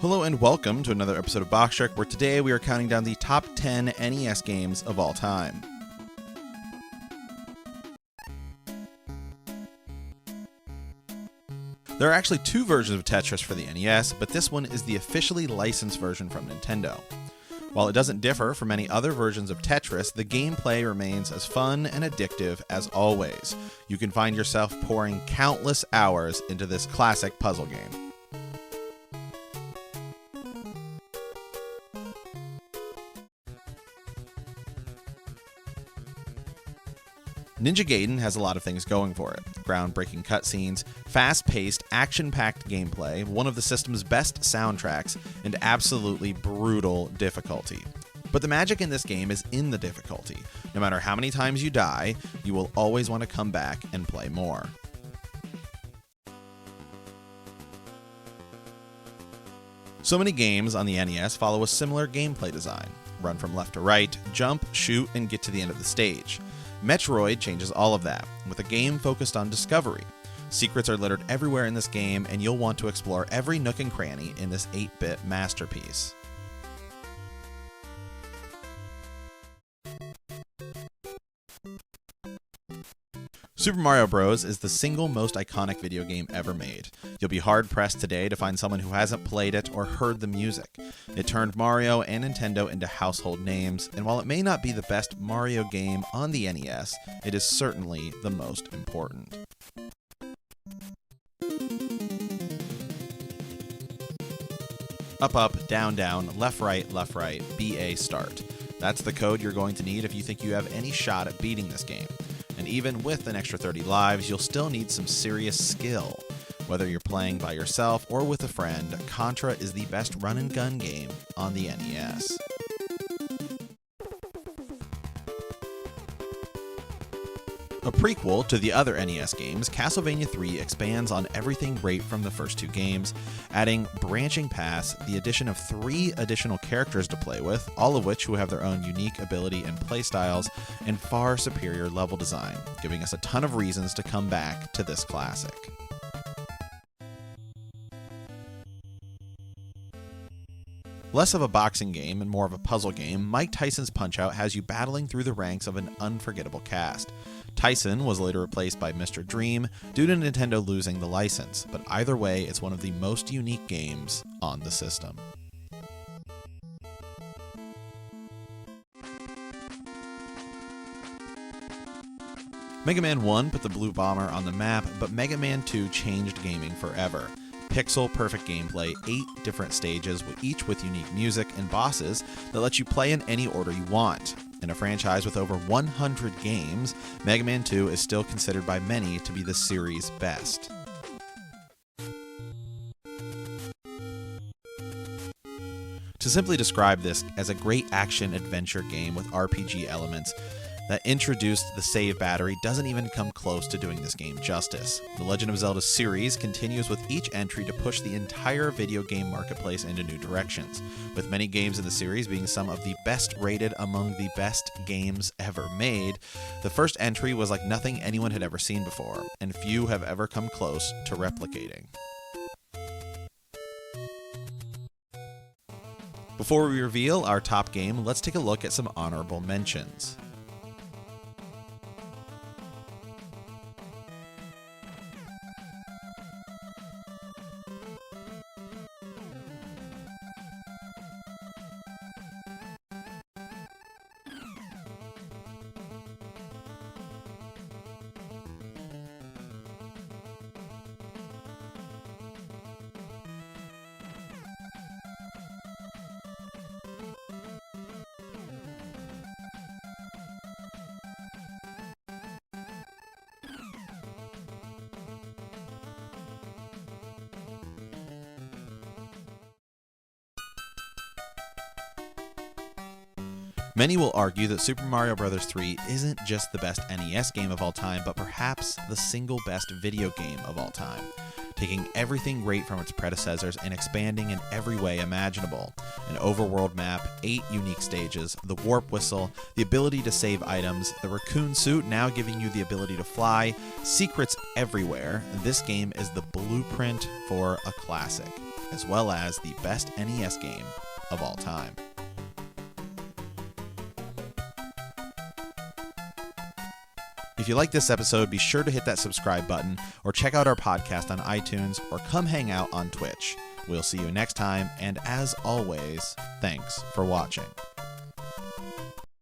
Hello and welcome to another episode of Box Trek, where today we are counting down the top 10 NES games of all time. There are actually two versions of Tetris for the NES, but this one is the officially licensed version from Nintendo. While it doesn't differ from many other versions of Tetris, the gameplay remains as fun and addictive as always. You can find yourself pouring countless hours into this classic puzzle game. Ninja Gaiden has a lot of things going for it. Groundbreaking cutscenes, fast-paced, action-packed gameplay, one of the system's best soundtracks, and absolutely brutal difficulty. But the magic in this game is in the difficulty. No matter how many times you die, you will always want to come back and play more. So many games on the NES follow a similar gameplay design. Run from left to right, jump, shoot, and get to the end of the stage. Metroid changes all of that, with a game focused on discovery. Secrets are littered everywhere in this game, and you'll want to explore every nook and cranny in this 8-bit masterpiece. Super Mario Bros. Is the single most iconic video game ever made. You'll be hard-pressed today to find someone who hasn't played it or heard the music. It turned Mario and Nintendo into household names, and while it may not be the best Mario game on the NES, it is certainly the most important. Up, up, down, down, left, right, BA start. That's the code you're going to need if you think you have any shot at beating this game. And even with an extra 30 lives, you'll still need some serious skill. Whether you're playing by yourself or with a friend, Contra is the best run-and-gun game on the NES. A prequel to the other NES games, Castlevania III expands on everything great from the first two games, adding branching paths, the addition of 3 additional characters to play with, all of which who have their own unique ability and playstyles, and far superior level design, giving us a ton of reasons to come back to this classic. Less of a boxing game and more of a puzzle game, Mike Tyson's Punchout has you battling through the ranks of an unforgettable cast. Tyson was later replaced by Mr. Dream due to Nintendo losing the license, but either way, it's one of the most unique games on the system. Mega Man 1 put the Blue Bomber on the map, but Mega Man 2 changed gaming forever. Pixel-perfect gameplay, 8 different stages, each with unique music and bosses that let you play in any order you want. In a franchise with over 100 games, Mega Man 2 is still considered by many to be the series' best. To simply describe this as a great action-adventure game with RPG elements that introduced the save battery doesn't even come close to doing this game justice. The Legend of Zelda series continues with each entry to push the entire video game marketplace into new directions, with many games in the series being some of the best rated among the best games ever made. The first entry was like nothing anyone had ever seen before, and few have ever come close to replicating. Before we reveal our top game, let's take a look at some honorable mentions. Many will argue that Super Mario Bros. 3 isn't just the best NES game of all time, but perhaps the single best video game of all time, taking everything great from its predecessors and expanding in every way imaginable. An overworld map, 8 unique stages, the warp whistle, the ability to save items, the raccoon suit now giving you the ability to fly, secrets everywhere. This game is the blueprint for a classic. as well as the best NES game of all time. If you like this episode, be sure to hit that subscribe button or check out our podcast on iTunes or come hang out on Twitch. We'll see you next time, and as always, thanks for watching.